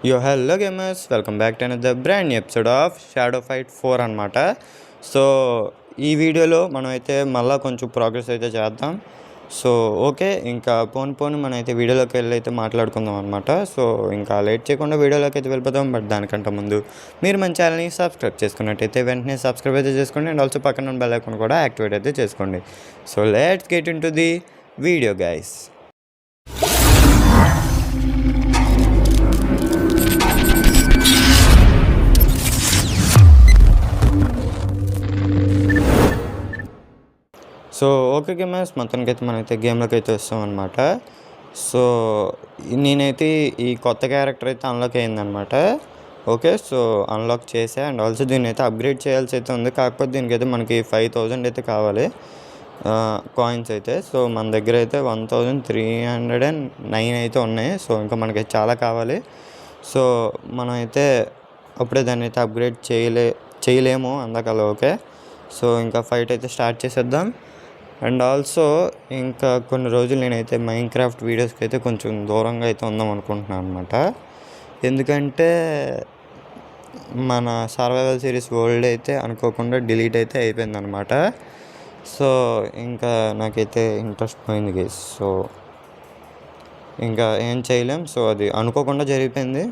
Hello gamers, welcome back to another brand new episode of shadow fight 4 అనమాట. So ఈ వీడియోలో మనం అయితే మళ్ళీ కొంచెం ప్రోగ్రెస్ అయితే చేద్దాం. సో ఓకే, ఇంకా పోను మనం అయితే వీడియోలోకి వెళ్ళి అయితే మాట్లాడుకుందాం అనమాట. సో ఇంకా లేట్ చేయకుండా వీడియోలోకి అయితే వెళ్ళిపోదాం. బట్ దానికంటే ముందు మీరు మన ఛానల్ని సబ్స్క్రైబ్ చేసుకున్నట్టయితే వెంటనే సబ్స్క్రైబ్ అయితే చేసుకోండి. అండ్ ఆల్సో పక్కన బెల్ ఐకాన్ కూడా యాక్టివేట్ అయితే చేసుకోండి. So let's get in to the video guys. So okay gamers, మొత్తానికైతే మనమైతే గేమ్లోకి అయితే వస్తాం అనమాట. సో నేనైతే ఈ కొత్త క్యారెక్టర్ అయితే అన్లాక్ అయిందనమాట. ఓకే, సో అన్లాక్ చేసా. అండ్ ఆల్సో దీన్ని అయితే అప్గ్రేడ్ చేయాల్సి అయితే ఉంది. కాకపోతే దీనికైతే మనకి 5000 అయితే కావాలి కాయిన్స్ అయితే. సో మన దగ్గర అయితే 1309 అయితే ఉన్నాయి. సో ఇంకా మనకి చాలా కావాలి. సో మనం అయితే అప్పుడే దాన్ని అయితే అప్గ్రేడ్ చేయలేము అందకలా. ఓకే, సో ఇంకా ఫైట్ అయితే స్టార్ట్ చేసేద్దాం. అండ్ ఆల్సో ఇంకా కొన్ని రోజులు నేనైతే మైన్క్రాఫ్ట్ వీడియోస్కి అయితే కొంచెం దూరంగా అయితే ఉందాం అనుకుంటున్నాను అనమాట. ఎందుకంటే మన సర్వైవల్ సిరీస్ వరల్డ్ అయితే అనుకోకుండా డిలీట్ అయితే అయిపోయింది అనమాట. సో ఇంకా నాకైతే ఇంట్రెస్ట్ పోయింది గైస్. సో ఇంకా ఏం చేయలేం. సో అది అనుకోకుండా జరిగిపోయింది.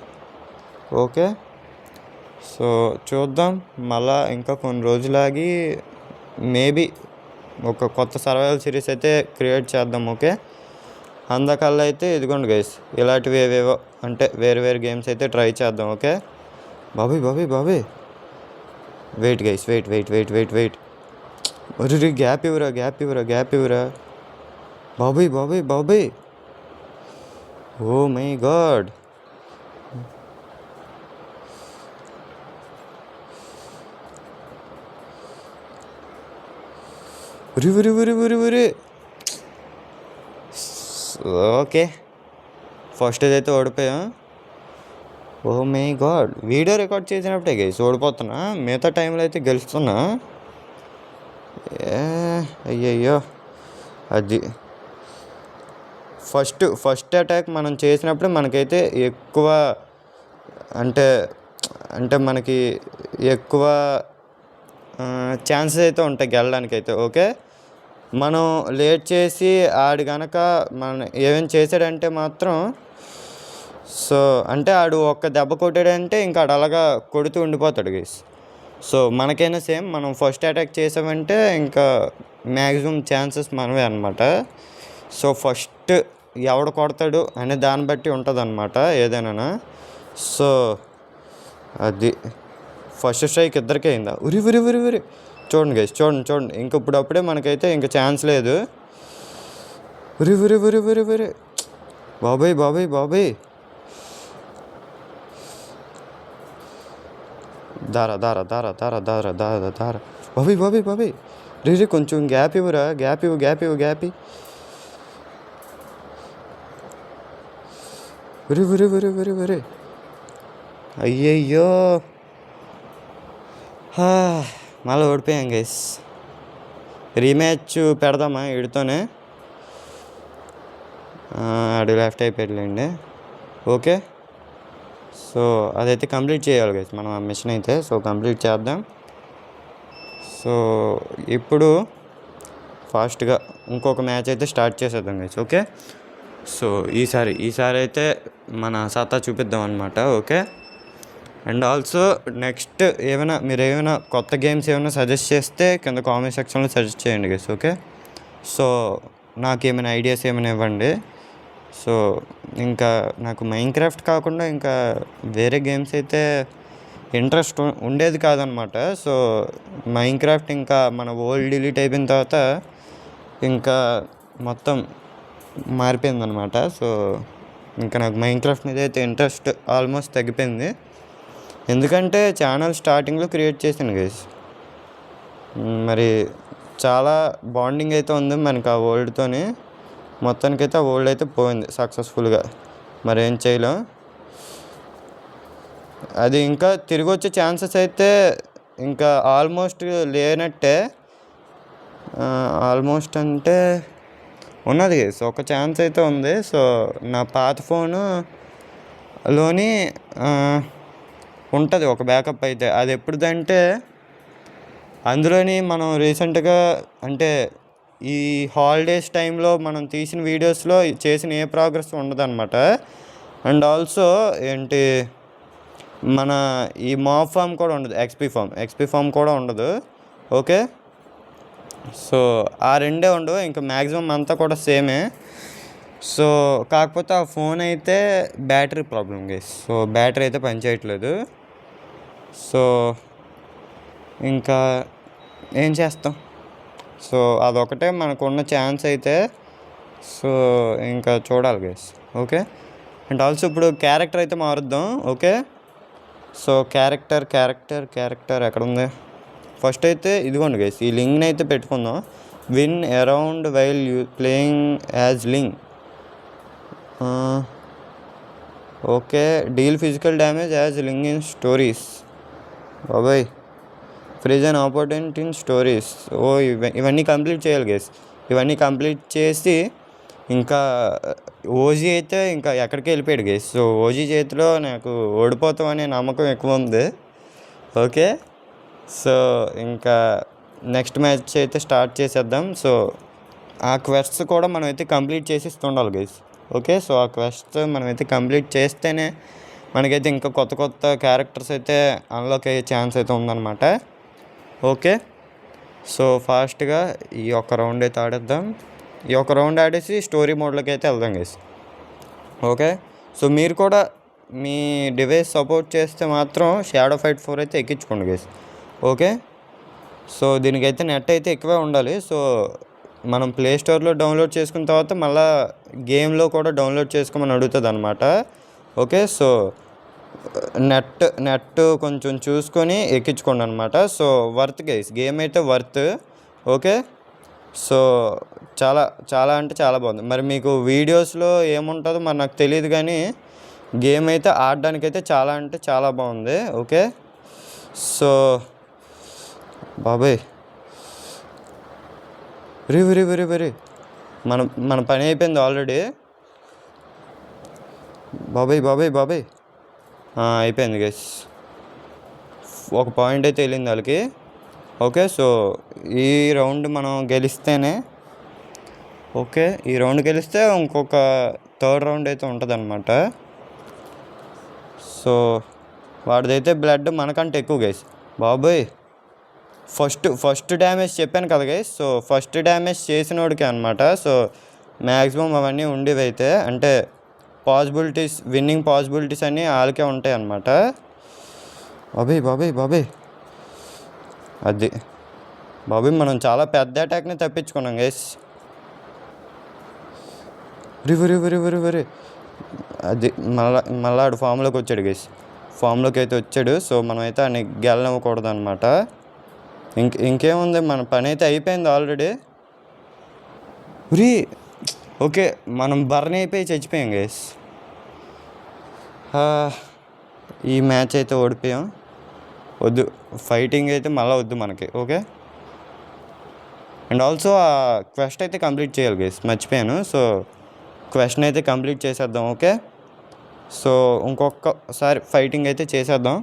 ఓకే, సో చూద్దాం. మళ్ళా ఇంకా కొన్ని రోజులాగి మేబీ ఒక కొత్త సర్వైవల్ సిరీస్ అయితే క్రియేట్ చేద్దాం. ఓకే, అందకల్లా అయితే ఇదిగోండి గైస్, ఇలాంటివి ఏవేవో అంటే వేరు గేమ్స్ అయితే ట్రై చేద్దాం. Okay Bobby wait guys, wait. ఒరే గ్యాప్ ఇవ్వరా బాబీ. ఓ మై గాడ్, ఉరి. ఓకే, ఫస్ట్ అయితే ఓడిపోయాం. Oh my God, video record చేసినప్పుడే గైస్ ఓడిపోతున్నా. మిగతా టైంలో అయితే గెలుస్తున్నా. అయ్యయ్యో, అది ఫస్ట్ అటాక్ మనం చేసినప్పుడు మనకైతే ఎక్కువ అంటే మనకి ఎక్కువ ఛాన్సెస్ అయితే ఉంటాయి గెలడానికి అయితే. ఓకే, మనం లేట్ చేసి ఆడు కనుక మనం ఏమైనా చేసాడంటే మాత్రం, సో అంటే ఆడు ఒక్క దెబ్బ కొట్టాడంటే ఇంకా ఆడు అలాగా కొడుతూ ఉండిపోతాడు గైస్. సో మనకైనా సేమ్, మనం ఫస్ట్ అటాక్ చేసామంటే ఇంకా మ్యాక్సిమం ఛాన్సెస్ మనమే అనమాట. సో ఫస్ట్ ఎవడు కొడతాడు అనే దాన్ని బట్టి ఉంటుంది అనమాట ఏదైనా. సో అది ఫస్ట్ స్ట్రైక్ ఇద్దరికే అయిందా? ఉరి చూడండి గైస్, చూడండి. ఇంక ఇప్పుడప్పుడే మనకైతే ఇంక ఛాన్స్ లేదు. ఉరి బాబాయ్ దారా బాబాయ్ రే కొంచెం గ్యాప్ ఇవ్వరా, గ్యాప్ ఇవ్వు. ఉరి అయ్యయ్యో, మళ్ళీ ఓడిపోయాం గైస్. రీమ్యాచ్ పెడదామా వీడితోనే? ఆడు లెఫ్ట్ అయిపోయాడులేండి. ఓకే, సో అదైతే కంప్లీట్ చేయాలి గైస్ మనం ఆ మిషన్ అయితే. సో కంప్లీట్ చేద్దాం. సో ఇప్పుడు ఫాస్ట్గా ఇంకొక మ్యాచ్ అయితే స్టార్ట్ చేసేద్దాం గైస్. ఓకే, సో ఈసారి అయితే మన సత్తా చూపిద్దాం అనమాట. ఓకే, అండ్ ఆల్సో నెక్స్ట్ మీరు ఏమైనా కొత్త గేమ్స్ ఏమైనా సజెస్ట్ చేస్తే కింద కామెంట్ సెక్షన్లో సజెస్ట్ చేయండి గైస్. ఓకే, సో నాకు ఏమైనా ఐడియాస్ ఏమైనా ఇవ్వండి. సో ఇంకా నాకు మైన్క్రాఫ్ట్ కాకుండా ఇంకా వేరే గేమ్స్ అయితే ఇంట్రెస్ట్ ఉండేది కాదనమాట. సో మైన్క్రాఫ్ట్ ఇంకా మన వరల్డ్ డిలీట్ అయిపోయిన తర్వాత ఇంకా మొత్తం మారిపోయిందనమాట. సో ఇంకా నాకు మైన్క్రాఫ్ట్ మీద అయితే ఇంట్రెస్ట్ ఆల్మోస్ట్ తగ్గిపోయింది. ఎందుకంటే ఛానల్ స్టార్టింగ్లో క్రియేట్ చేశాను గైస్. మరి చాలా బాండింగ్ అయితే ఉంది మనకి ఆ వరల్డ్తోని. మొత్తానికైతే ఆ వరల్డ్ అయితే పోయింది సక్సెస్ఫుల్గా. మరి ఏం చేయలేం. అది ఇంకా తిరిగి వచ్చే ఛాన్సెస్ అయితే ఇంకా ఆల్మోస్ట్ లేనట్టే. ఆల్మోస్ట్ అంటే ఉన్నది గైస్, ఒక ఛాన్స్ అయితే ఉంది. సో నా పాత ఫోను లోని ఉంటుంది ఒక బ్యాకప్ అయితే. అది ఎప్పుడుదంటే అందులోని మనం రీసెంట్గా అంటే ఈ హాలిడేస్ టైంలో మనం తీసిన వీడియోస్లో చేసిన ఏ ప్రోగ్రెస్ ఉండదన్నమాట. అండ్ ఆల్సో ఏంటి మన ఈ మాబ్ ఫామ్ కూడా ఉండదు, ఎక్స్పీ ఫామ్ కూడా ఉండదు. ఓకే, సో ఆ రెండే ఉండవు, ఇంకా మ్యాక్సిమం అంతా కూడా సేమే. సో కాకపోతే ఆ ఫోన్ అయితే battery problem guys. So battery అయితే పనిచేయట్లేదు. సో ఇంకా ఏం చేస్తాం. సో అదొకటే మనకున్న ఛాన్స్ అయితే. సో ఇంకా చూడాలి గైస్. ఓకే, అండ్ ఆల్సో ఇప్పుడు క్యారెక్టర్ అయితే మారుద్దాం. ఓకే, సో క్యారెక్టర్ ఎక్కడ ఉంది? ఫస్ట్ అయితే ఇదిగోండి గైస్, ఈ లింక్ని అయితే పెట్టుకుందాం. Win around while you playing as Link. Okay, deal physical damage as Link in stories. బాబాయ్, freeze and opportunity in stories. ఇవన్నీ కంప్లీట్ చేయాలి గైస్. ఇవన్నీ కంప్లీట్ చేసి ఇంకా ఓజీ అయితే ఇంకా ఎక్కడికి వెళ్ళిపోయాడు గైస్. సో ఓజీ చేతిలో నాకు ఓడిపోతామనే నమ్మకం ఎక్కువ ఉంది. ఓకే, సో ఇంకా నెక్స్ట్ మ్యాచ్ అయితే స్టార్ట్ చేసేద్దాం. సో ఆ క్వెస్ట్స్ కూడా మనం అయితే కంప్లీట్ చేసి ఇస్తుండాలి గైస్. ఓకే, సో ఆ క్వెస్ట్ మనమైతే కంప్లీట్ చేస్తేనే మనకైతే ఇంకా కొత్త క్యారెక్టర్స్ అయితే అన్లాక్ అయ్యే ఛాన్స్ అయితే ఉందన్నమాట. ఓకే, సో ఫాస్ట్గా ఈ ఒక్క రౌండ్ అయితే ఆడేద్దాం. ఈ ఒక రౌండ్ ఆడేసి స్టోరీ మోడ్లోకి అయితే వెళ్దాం గైస్. ఓకే, సో మీరు కూడా మీ డివైస్ సపోర్ట్ చేస్తే మాత్రం షాడో ఫైట్ 4 అయితే ఎక్కించుకోండి గైస్. ఓకే, సో దీనికైతే నెట్ అయితే ఎక్కువే ఉండాలి. సో మనం ప్లే స్టోర్లో డౌన్లోడ్ చేసుకున్న తర్వాత మళ్ళీ గేమ్లో కూడా డౌన్లోడ్ చేసుకోమని అడుగుతుంది అనమాట. ఓకే, సో నెట్ కొంచెం చూసుకొని ఎక్కించుకోండి అనమాట. సో వర్త్ గైస్, గేమ్ అయితే వర్త్. ఓకే, సో చాలా అంటే చాలా బాగుంది. మరి మీకు వీడియోస్లో ఏముంటుందో మరి నాకు తెలియదు, కానీ గేమ్ అయితే ఆడడానికైతే చాలా అంటే చాలా బాగుంది. ఓకే, సో బాబాయ్ వెరీ మన పని అయిపోయింది ఆల్రెడీ. బాబాయ్ అయిపోయింది గైస్. ఒక పాయింట్ అయితే వెళ్ళింది వాళ్ళకి. ఓకే, సో ఈ రౌండ్ మనం గెలిస్తేనే, ఓకే ఈ రౌండ్ గెలిస్తే ఇంకొక థర్డ్ రౌండ్ అయితే ఉంటుంది అనమాట. సో వాడిదైతే బ్లడ్ మనకంటే ఎక్కువ గైస్. బాబోయ్, ఫస్ట్ డ్యామేజ్ చెప్పాను కదా గైస్. సో ఫస్ట్ డ్యామేజ్ చేసినోడికి అనమాట. సో మ్యాక్సిమం అవన్నీ ఉండేవి అయితే అంటే విన్నింగ్ పాసిబిలిటీస్ అన్నీ వాళ్ళకే ఉంటాయి అన్నమాట. బాబాయ్ అది బాబాయ్, మనం చాలా పెద్ద అటాక్ని తప్పించుకున్నాం గైస్. రివరి అది మళ్ళా ఆడు ఫామ్లోకి వచ్చాడు గైస్. ఫామ్లోకి అయితే వచ్చాడు. సో మనమైతే ఆయన గెలనివ్వకూడదు అనమాట. ఇంకేముంది, మన పని అయితే అయిపోయింది ఆల్రెడీ. ఓకే, మనం బర్న్ అయిపోయి చచ్చిపోయాం గైస్. ఈ మ్యాచ్ అయితే ఓడిపోయాం. వద్దు, ఫైటింగ్ అయితే మళ్ళీ వద్దు మనకి. ఓకే, అండ్ ఆల్సో ఆ క్వెస్ట్ అయితే కంప్లీట్ చేయాలి గైస్, మర్చిపోయాను. సో క్వెషన్ అయితే కంప్లీట్ చేసేద్దాం. ఓకే, సో ఇంకొకసారి ఫైటింగ్ అయితే చేసేద్దాం.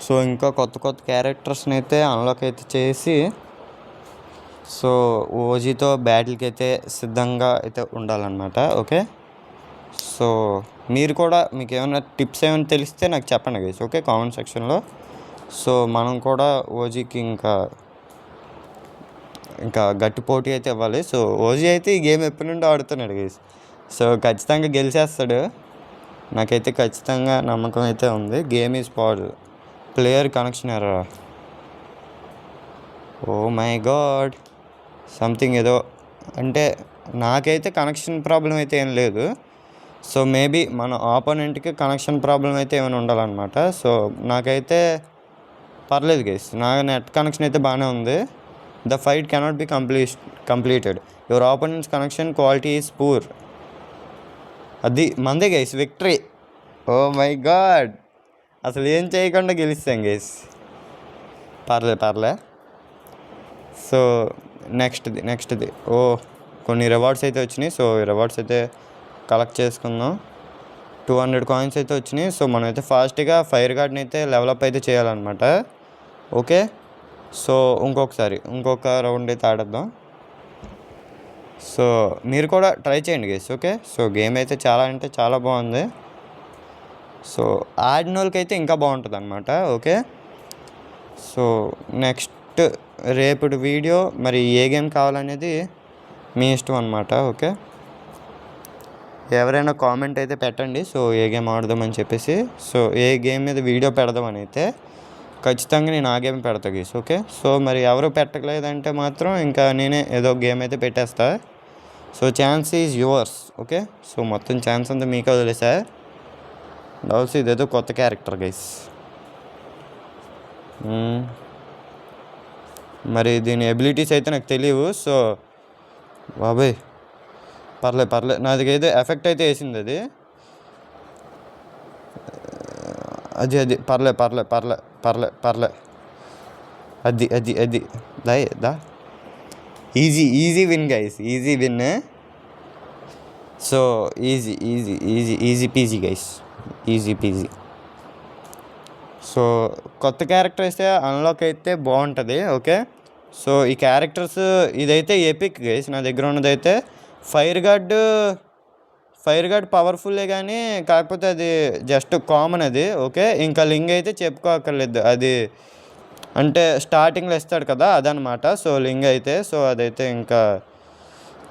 సో ఇంకా కొత్త క్యారెక్టర్స్ని అయితే అన్లాక్ అయితే చేసి సో ఓజీతో బ్యాటిల్కి అయితే సిద్ధంగా అయితే ఉండాలన్నమాట. ఓకే, సో మీరు కూడా మీకు ఏమైనా టిప్స్ ఏమైనా తెలిస్తే నాకు చెప్పండి గైస్. ఓకే, కామెంట్ సెక్షన్లో. సో మనం కూడా ఓజీకి ఇంకా గట్టి పోటీ అయితే ఇవ్వాలి. సో ఓజీ అయితే ఈ గేమ్ ఎప్పటి నుండి ఆడుతున్నాడు గైస్. సో ఖచ్చితంగా గెలిచేస్తాడు, నాకైతే ఖచ్చితంగా నమ్మకం అయితే ఉంది. Game is player connection error. Oh my god, something ఏదో అంటే నాకైతే కనెక్షన్ ప్రాబ్లం అయితే ఏం లేదు. సో మేబీ మన ఆపోనెంట్కి కనెక్షన్ ప్రాబ్లం అయితే ఏమైనా ఉండాలన్నమాట. సో నాకైతే పర్లేదు గైస్, నా నెట్ కనెక్షన్ అయితే బాగానే ఉంది. The fight cannot be completed, your opponent's connection quality is poor. అది మందే guys victory. Oh my god, అసలు ఏం చేయకుండా గెలుస్తాం గైస్. పర్లే. సో నెక్స్ట్ది కొన్ని రివార్డ్స్ అయితే వచ్చినాయి. సో ఈ రివార్డ్స్ అయితే కలెక్ట్ చేసుకుందాం. 200 కాయిన్స్ అయితే వచ్చినాయి. సో మనమైతే ఫాస్ట్గా ఫైర్ గార్డ్ని అయితే లెవలప్ అయితే చేయాలన్నమాట. ఓకే, సో ఇంకొక రౌండ్ అయితే ఆడేద్దాం. సో మీరు కూడా ట్రై చేయండి గైస్. ఓకే, సో గేమ్ అయితే చాలా అంటే చాలా బాగుంది. సో ఆడిన వాళ్ళకైతే ఇంకా బాగుంటుంది అనమాట. ఓకే, సో నెక్స్ట్ రేపటి వీడియో మరి ఏ గేమ్ కావాలనేది మీ ఇష్టం అనమాట. ఓకే, ఎవరైనా కామెంట్ అయితే పెట్టండి. సో ఏ గేమ్ ఆడదామని చెప్పేసి, సో ఏ గేమ్ మీద వీడియో పెడదామని అయితే ఖచ్చితంగా నేను ఆ గేమ్ పెడతా గీస్. ఓకే, సో మరి ఎవరు పెట్టలేదంటే మాత్రం ఇంకా నేనే ఏదో గేమ్ అయితే పెట్టేస్తా. So chance is yours. Okay, so మొత్తం ఛాన్స్ అంతా మీకే వదిలేసా. ఆల్సో ఇదేదో కొత్త క్యారెక్టర్ గైస్. మరి దీని ఎబిలిటీస్ అయితే నాకు తెలియవు. సో బాబాయ్ పర్లే నాది ఏదో ఎఫెక్ట్ అయితే వేసింది అది పర్లే అది దా easy win guys, easy win. So easy peasy guys, easy peasy. So కొత్త క్యారెక్టర్ అయితే అన్లాక్ అయితే బాగుంటుంది. ఓకే, సో ఈ క్యారెక్టర్స్ ఇదైతే ఎపిక్ గైస్. నా దగ్గర ఉన్నదైతే ఫైర్ గార్డ్ పవర్ఫుల్లే కానీ కాకపోతే అది జస్ట్ కామన్ అది. ఓకే, ఇంకా లింగ్ అయితే చెప్పుకోక్కర్లేదు, అది అంటే స్టార్టింగ్లో ఇస్తాడు కదా అదనమాట. సో లింగ్ అయితే సో అదైతే ఇంకా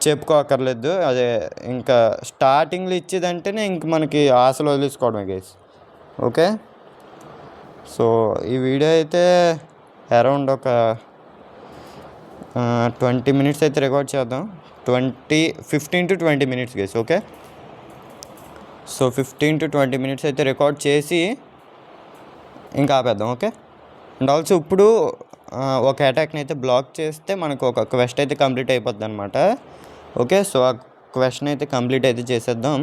చెప్పుకోక్కర్లేదు, అదే ఇంకా స్టార్టింగ్లో ఇచ్చేదంటేనే ఇంక మనకి ఆశలు వదిలేసుకోవడమే గైస్. ఓకే, సో ఈ వీడియో అయితే అరౌండ్ ఒక 20 మినిట్స్ అయితే రికార్డ్ చేద్దాం. 15 to 20 minutes guys. Okay, so 15 to 20 minutes అయితే రికార్డ్ చేసి ఇంకా ఆపేద్దాం. ఓకే, అండ్ ఆల్సో ఇప్పుడు ఒక అటాక్ని అయితే బ్లాక్ చేస్తే మనకు ఒక క్వెస్ట్ అయితే కంప్లీట్ అయిపోద్ది అనమాట. ఓకే, సో ఆ క్వెషన్ అయితే కంప్లీట్ అయితే చేసేద్దాం.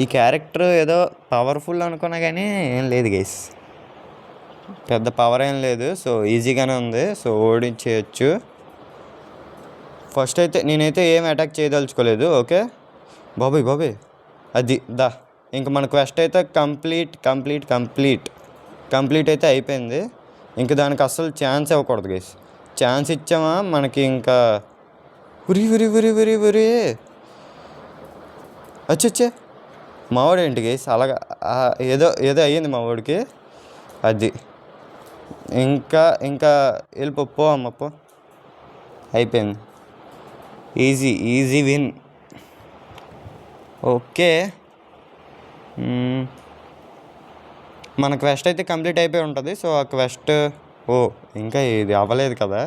ఈ క్యారెక్టర్ ఏదో పవర్ఫుల్ అనుకున్నా కానీ ఏం లేదు గైస్, పెద్ద పవర్ ఏం లేదు. సో ఈజీగానే ఉంది, సో ఓడించేయచ్చు. ఫస్ట్ అయితే నేనైతే ఏం అటాక్ చేయదలుచుకోలేదు. ఓకే బాబాయ్ అది ఇంక మన క్వెస్ట్ అయితే కంప్లీట్ అయితే అయిపోయింది. ఇంక దానికి అస్సలు ఛాన్స్ ఇవ్వకూడదు గైస్. ఛాన్స్ ఇచ్చామా మనకి ఇంకా ఉరి వచ్చే మావాడు ఏంటి గైస్ అలాగా ఏదో అయ్యింది మా వాడికి. అది ఇంకా వెళ్ళిపో అమ్మప్పో, అయిపోయింది. Easy win. ఓకే, మన క్వెస్ట్ అయితే కంప్లీట్ అయిపోయి ఉంటుంది. సో ఆ క్వెస్ట్ ఇంకా ఇది అవ్వలేదు కదా,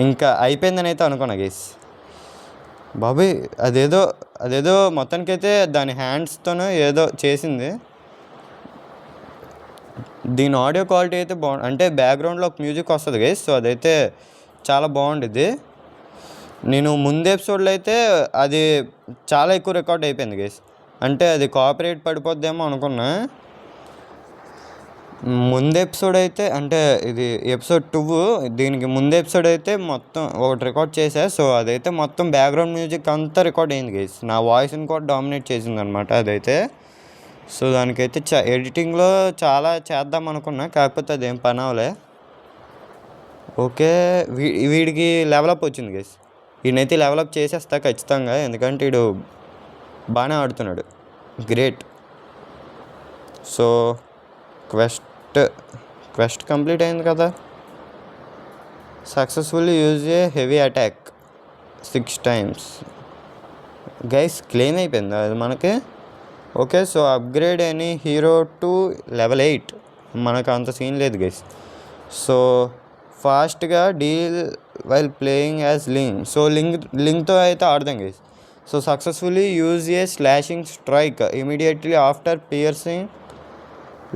ఇంకా అయిపోయిందని అయితే అనుకున్నా గైస్. బాబాయ్ అదేదో మొత్తానికైతే దాని హ్యాండ్స్తోనూ ఏదో చేసింది. దీని ఆడియో క్వాలిటీ అయితే అంటే బ్యాక్గ్రౌండ్లో ఒక మ్యూజిక్ వస్తుంది గైస్. సో అదైతే చాలా బాగుండిద్ది. నేను ముందు ఎపిసోడ్లో అయితే అది చాలా ఎక్కువ రికార్డ్ అయిపోయింది గైస్, అంటే అది కాపీరైట్ పడిపోద్దేమో అనుకున్నా. ముందు ఎపిసోడ్ అయితే అంటే ఇది ఎపిసోడ్ 2, దీనికి ముందు ఎపిసోడ్ అయితే మొత్తం ఒకటి రికార్డ్ చేశా. సో అదైతే మొత్తం బ్యాక్గ్రౌండ్ మ్యూజిక్ అంతా రికార్డ్ అయింది గైస్, నా వాయిస్ని కూడా డామినేట్ చేసింది అనమాట అదైతే. సో దానికైతే ఎడిటింగ్లో చాలా చేద్దాం అనుకున్నా, కాకపోతే అదేం పని అవ్వలే. ఓకే, వీడికి లెవలప్ వచ్చింది గైస్. వీడినైతే లెవలప్ చేసేస్తా ఖచ్చితంగా, ఎందుకంటే వీడు బాగానే ఆడుతున్నాడు, గ్రేట్. సో క్వెస్ట్ కంప్లీట్ అయింది కదా. Successfully use a heavy attack 6 times guys. Claim అయిపోయింది అది మనకి. Okay, so upgrade any hero to level 8, మనకు అంత సీన్ లేదు గైస్. సో ఫాస్ట్గా deal while playing as Ling. So లింగ్తో అయితే ఆడదాం guys. So successfully use a slashing strike immediately after piercing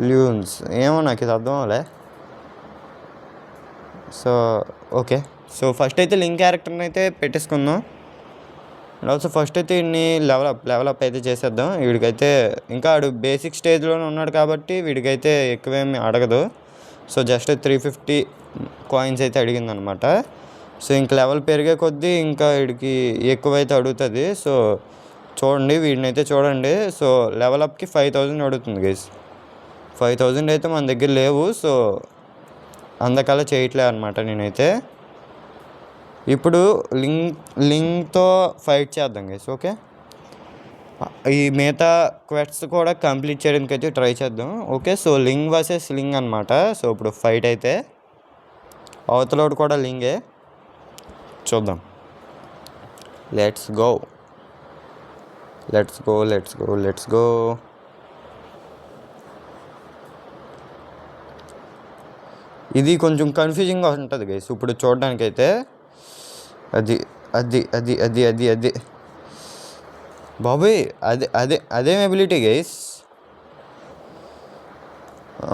lunges. ఏమో నాకు ఇది అర్థం అవ్వలే. సో ఓకే, సో ఫస్ట్ అయితే లింక్ క్యారెక్టర్ని అయితే పెట్టేసుకుందాం. అండ్ ఆల్సో ఫస్ట్ అయితే వీడిని లెవలప్ అయితే చేసేద్దాం. వీడికైతే ఇంకా ఆడు బేసిక్ స్టేజ్లోనే ఉన్నాడు కాబట్టి వీడికైతే ఎక్కువేమి అడగదు. సో జస్ట్ 350 కాయిన్స్ అయితే అడిగిందనమాట. సో ఇంక లెవెల్ పెరిగే కొద్దీ ఇంకా వీడికి ఎక్కువైతే అడుగుతుంది. సో చూడండి, వీడినైతే చూడండి. సో లెవెల్ అప్కి 5000 అడుగుతుంది గైస్. 5000 అయితే మన దగ్గర లేవు. సో అందుకలా చేయట్లే అనమాట నేనైతే. ఇప్పుడు లింక్తో ఫైట్ చేద్దాం గైస్. ఓకే, ఈ మిగతా క్వెస్ట్స్ కూడా కంప్లీట్ చేయడానికి అయితే ట్రై చేద్దాం. ఓకే, సో లింగ్ వర్సెస్ లింగ్ అనమాట. సో ఇప్పుడు ఫైట్ అయితే అవతలోడు కూడా లింగే, చూద్దాం. Let's go. ఇది కొంచెం కన్ఫ్యూజింగ్గా ఉంటుంది గైస్ ఇప్పుడు చూడడానికైతే. అది అది అది అది అది అది బాబోయ్, అదే ఎబిలిటీ గైస్.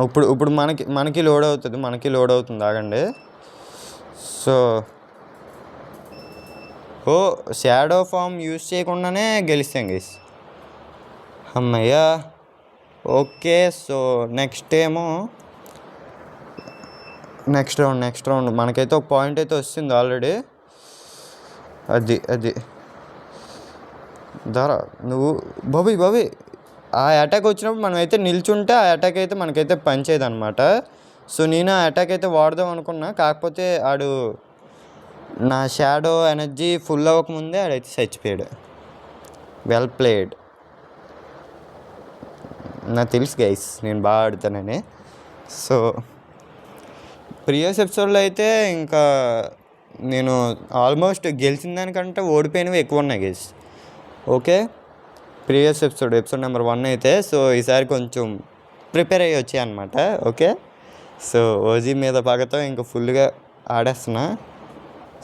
ఇప్పుడు మనకి లోడ్ అవుతుంది. ఆగండి. సో షాడో ఫామ్ యూజ్ చేయకుండానే గెలిస్తాం గైస్. అమ్మయ్యా. ఓకే, సో నెక్స్ట్ రౌండ్ మనకైతే ఒక పాయింట్ అయితే వస్తుంది ఆల్రెడీ. అది ధర నువ్వు బాబీ ఆ అటాక్ వచ్చినప్పుడు మనం అయితే నిల్చుంటే ఆ అటాక్ అయితే మనకైతే పనిచేయదు అనమాట. సో నేను ఆ అటాక్ అయితే వాడదాం అనుకున్నా, కాకపోతే ఆడు నా షాడో ఎనర్జీ ఫుల్ అవ్వకముందే ఆడైతే చచ్చిపోయాడు. Well played. నాకు తెలుసు గైస్ నేను బాగా ఆడుతానని. సో ప్రీవియస్ ఎపిసోడ్లో అయితే ఇంకా నేను ఆల్మోస్ట్ గెలిచిన దానికంటే ఓడిపోయినవి ఎక్కువ ఉన్నాయి guys. Okay, previous episode number 1 అయితే. సో ఈసారి కొంచెం ప్రిపేర్ అయ్యి వచ్చాయి అనమాట. ఓకే, సో ఓజీ మీద పగతో ఇంకా ఫుల్గా ఆడేస్తున్నా.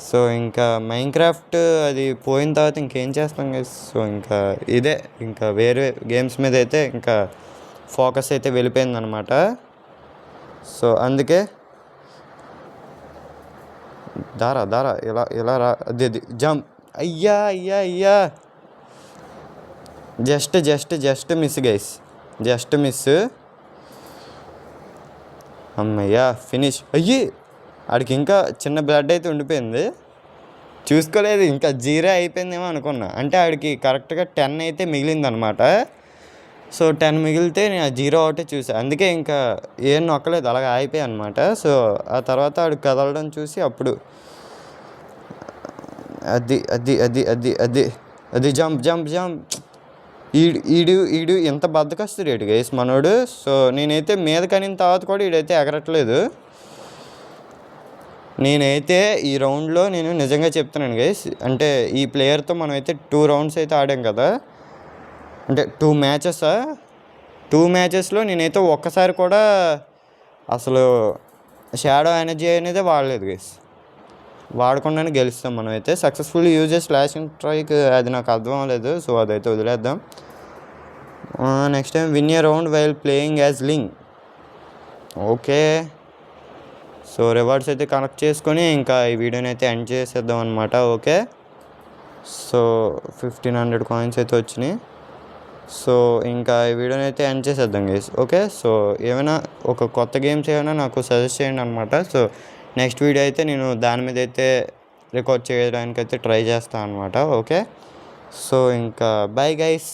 సో ఇంకా మైన్క్రాఫ్ట్ అది పోయిన తర్వాత ఇంకేం చేస్తాం గైస్. సో ఇంకా వేరే గేమ్స్ మీద అయితే ఇంకా ఫోకస్ అయితే వెళ్ళిపోయింది అనమాట. సో అందుకే దారా ఇలా రా. అది జంప్. అయ్యా just miss guys, just miss. అమ్మయ్యా, ఫినిష్. ఆడికి ఇంకా చిన్న బ్లడ్ అయితే ఉండిపోయింది, చూసుకోలేదు. ఇంకా 0 అయిపోయిందేమో అనుకున్నా. అంటే ఆడికి కరెక్ట్గా 10 అయితే మిగిలింది అనమాట. సో 10 మిగిలితే నేను ఆ 0 ఒకటే చూసాను. అందుకే ఇంకా ఏం నొక్కలేదు, అలాగే అయిపోయాయి అనమాట. సో ఆ తర్వాత ఆడు కదలడం చూసి అప్పుడు అది జంప్. ఈడు ఎంత బద్దకొస్తుంది రేటు గైస్ మనోడు. సో నేనైతే మీద కనిన తర్వాత కూడా ఈడైతే ఎగరట్లేదు. నేనైతే ఈ రౌండ్లో నేను నిజంగా చెప్తున్నాను గైస్, అంటే ఈ ప్లేయర్తో మనం అయితే 2 రౌండ్స్ అయితే ఆడాం కదా, అంటే 2 మ్యాచెస్లో నేనైతే ఒక్కసారి కూడా అసలు షాడో ఎనర్జీ అనేది వాడలేదు గైస్. వాడకుండానే గెలుస్తాం మనం అయితే. Successful uses slash and strike, అది నాకు అర్థం అవ్వలేదు. సో అదైతే వదిలేద్దాం. Next time win a round while playing as Ling. Okay, so rewards అయితే కనెక్ట్ చేసుకొని ఇంకా ఈ వీడియోని అయితే ఎండ్ చేసేద్దాం అనమాట. ఓకే, సో 1500 కాయిన్స్ అయితే వచ్చినాయి. సో ఇంకా ఈ వీడియోని అయితే ఎండ్ చేసేద్దాం గైస్. ఓకే, సో ఏమైనా ఒక కొత్త గేమ్స్ ఏమైనా నాకు సజెస్ట్ చేయండి అనమాట. సో నెక్స్ట్ వీడియో అయితే నేను దాని మీద అయితే రికార్డ్ చేయడానికి అయితే ట్రై చేస్తాను అనమాట. ఓకే, సో ఇంకా బై గైస్.